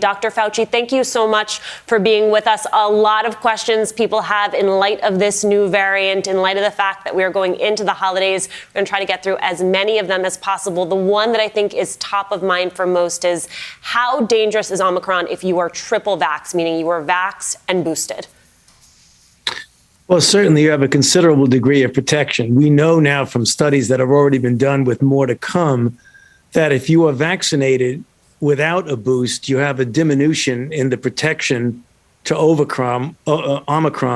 Dr. Fauci, thank you so much for being with us. A lot of questions people have in light of this new variant, in light of the fact that we are going into the holidays. We're going to try to get through as many of them as possible. The one that I think is top of mind for most is, how dangerous is Omicron if you are triple vaxxed, meaning you are vaxxed and boosted? Well, certainly you have a considerable degree of protection. We know now from studies that have already been done with more to come that if you are vaccinated without a boost, you have a diminution in the protection to Omicron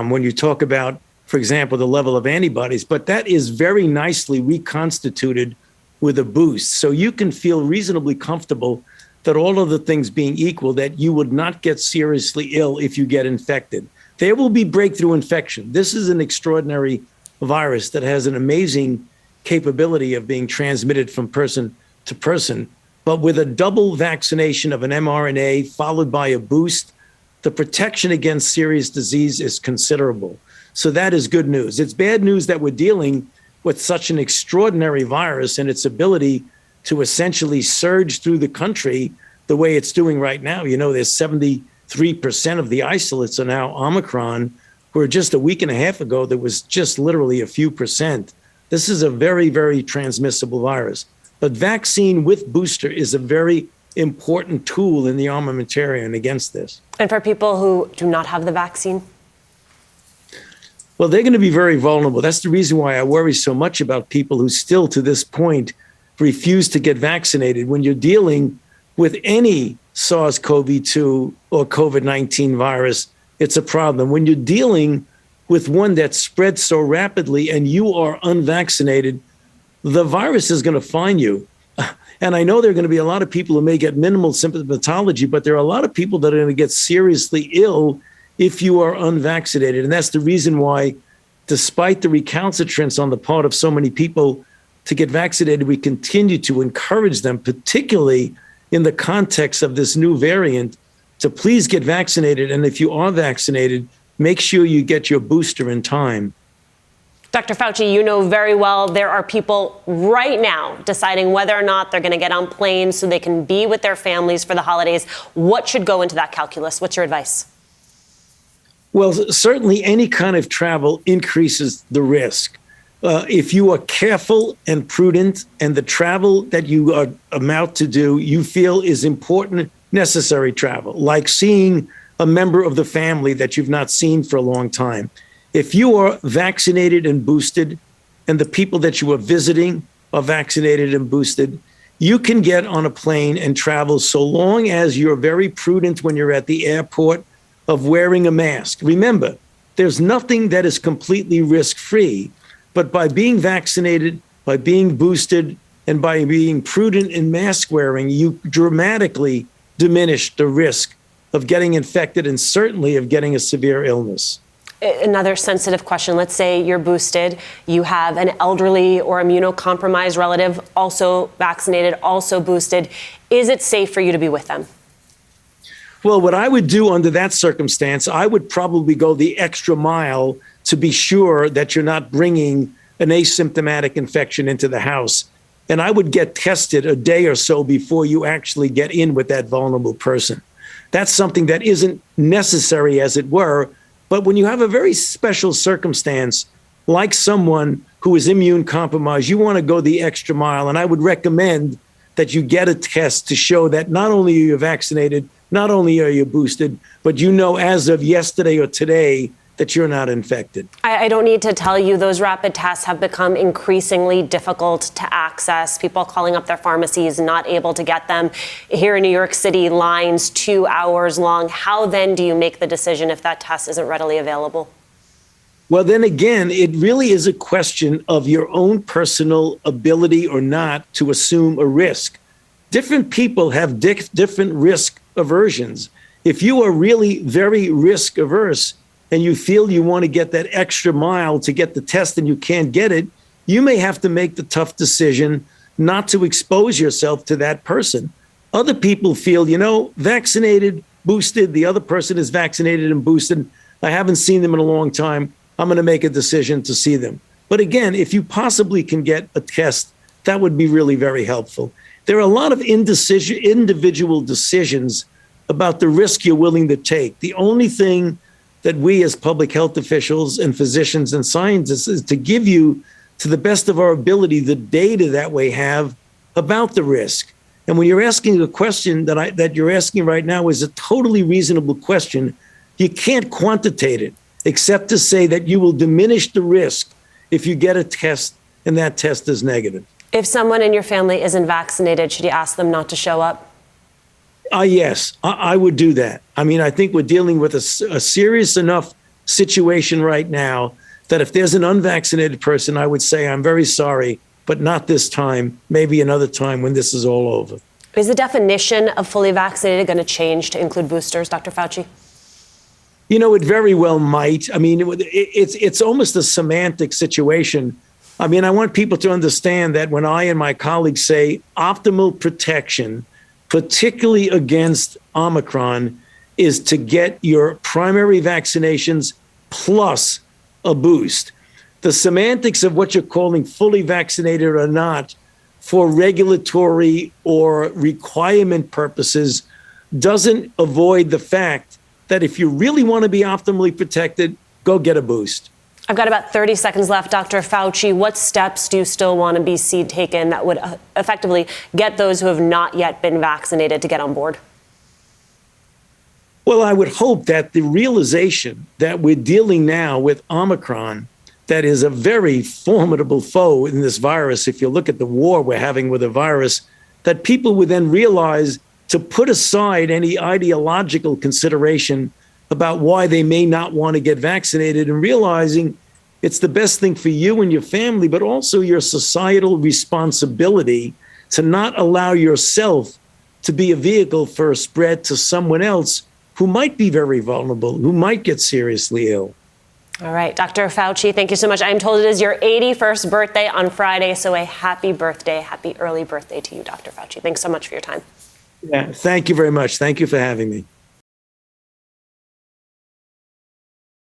when you talk about, for example, the level of antibodies. But that is very nicely reconstituted with a boost. So you can feel reasonably comfortable that all of the things being equal, that you would not get seriously ill if you get infected. There will be breakthrough infection. This is an extraordinary virus that has an amazing capability of being transmitted from person to person. But with a double vaccination of an mRNA followed by a boost, the protection against serious disease is considerable. So that is good news. It's bad news that we're dealing with such an extraordinary virus and its ability to essentially surge through the country the way it's doing right now. You know, there's 73% of the isolates are now Omicron, where just a week and a half ago, there was just literally a few percent. This is a very, very transmissible virus. But vaccine with booster is a very important tool in the armamentarium against this. And for people who do not have the vaccine? Well, they're going to be very vulnerable. That's the reason why I worry so much about people who still to this point refuse to get vaccinated. When you're dealing with any SARS-CoV-2 or COVID-19 virus, it's a problem. When you're dealing with one that spreads so rapidly and you are unvaccinated, the virus is going to find you. And I know there are going to be a lot of people who may get minimal symptomatology, but there are a lot of people that are going to get seriously ill if you are unvaccinated. And that's the reason why, despite the recalcitrance on the part of so many people to get vaccinated, we continue to encourage them, particularly in the context of this new variant, to please get vaccinated. And if you are vaccinated, make sure you get your booster in time. Dr. Fauci, you know very well there are people right now deciding whether or not they're going to get on planes so they can be with their families for the holidays. What should go into that calculus? What's your advice? Well, certainly any kind of travel increases the risk. If you are careful and prudent and the travel that you are about to do, you feel is important, necessary travel, like seeing a member of the family that you've not seen for a long time. If you are vaccinated and boosted and the people that you are visiting are vaccinated and boosted, you can get on a plane and travel so long as you're very prudent when you're at the airport of wearing a mask. Remember, there's nothing that is completely risk-free, but by being vaccinated, by being boosted, and by being prudent in mask wearing, you dramatically diminish the risk of getting infected and certainly of getting a severe illness. Another sensitive question. Let's say you're boosted, you have an elderly or immunocompromised relative also vaccinated, also boosted. Is it safe for you to be with them? Well, what I would do under that circumstance, I would probably go the extra mile to be sure that you're not bringing an asymptomatic infection into the house. And I would get tested a day or so before you actually get in with that vulnerable person. That's something that isn't necessary, as it were. But when you have a very special circumstance, like someone who is immune compromised, you want to go the extra mile. And I would recommend that you get a test to show that not only are you vaccinated, not only are you boosted, but you know as of yesterday or today that you're not infected. I don't need to tell you those rapid tests have become increasingly difficult to access. People calling up their pharmacies, not able to get them. Here in New York City, lines 2 hours long. How then do you make the decision if that test isn't readily available? Well, then again, it really is a question of your own personal ability or not to assume a risk. Different people have different risk aversions. If you are really very risk averse, and you feel you want to get that extra mile to get the test and you can't get it, you may have to make the tough decision not to expose yourself to that person. Other people feel, you know, vaccinated, boosted, the other person is vaccinated and boosted. I haven't seen them in a long time. I'm going to make a decision to see them. But again, if you possibly can get a test, that would be really very helpful. There are a lot of individual decisions about the risk you're willing to take. The only thing that we as public health officials and physicians and scientists is to give you, to the best of our ability, the data that we have about the risk. And when you're asking a question that you're asking right now is a totally reasonable question, you can't quantitate it except to say that you will diminish the risk if you get a test and that test is negative. If someone in your family isn't vaccinated, should you ask them not to show up? Yes, I would do that. I mean, I think we're dealing with a serious enough situation right now that if there's an unvaccinated person, I would say, I'm very sorry, but not this time, maybe another time when this is all over. Is the definition of fully vaccinated going to change to include boosters, Dr. Fauci? You know, it very well might. I mean, it's almost a semantic situation. I mean, I want people to understand that when I and my colleagues say optimal protection, particularly against Omicron, is to get your primary vaccinations plus a boost. The semantics of what you're calling fully vaccinated or not for regulatory or requirement purposes doesn't avoid the fact that if you really want to be optimally protected, go get a boost. I've got about 30 seconds left. Dr. Fauci, what steps do you still want to be taken that would effectively get those who have not yet been vaccinated to get on board? Well, I would hope that the realization that we're dealing now with Omicron, that is a very formidable foe in this virus, if you look at the war we're having with the virus, that people would then realize to put aside any ideological consideration about why they may not want to get vaccinated and realizing it's the best thing for you and your family, but also your societal responsibility to not allow yourself to be a vehicle for a spread to someone else who might be very vulnerable, who might get seriously ill. All right, Dr. Fauci, thank you so much. I'm told it is your 81st birthday on Friday, so a happy birthday, happy early birthday to you, Dr. Fauci. Thanks so much for your time. Yeah, thank you very much. Thank you for having me.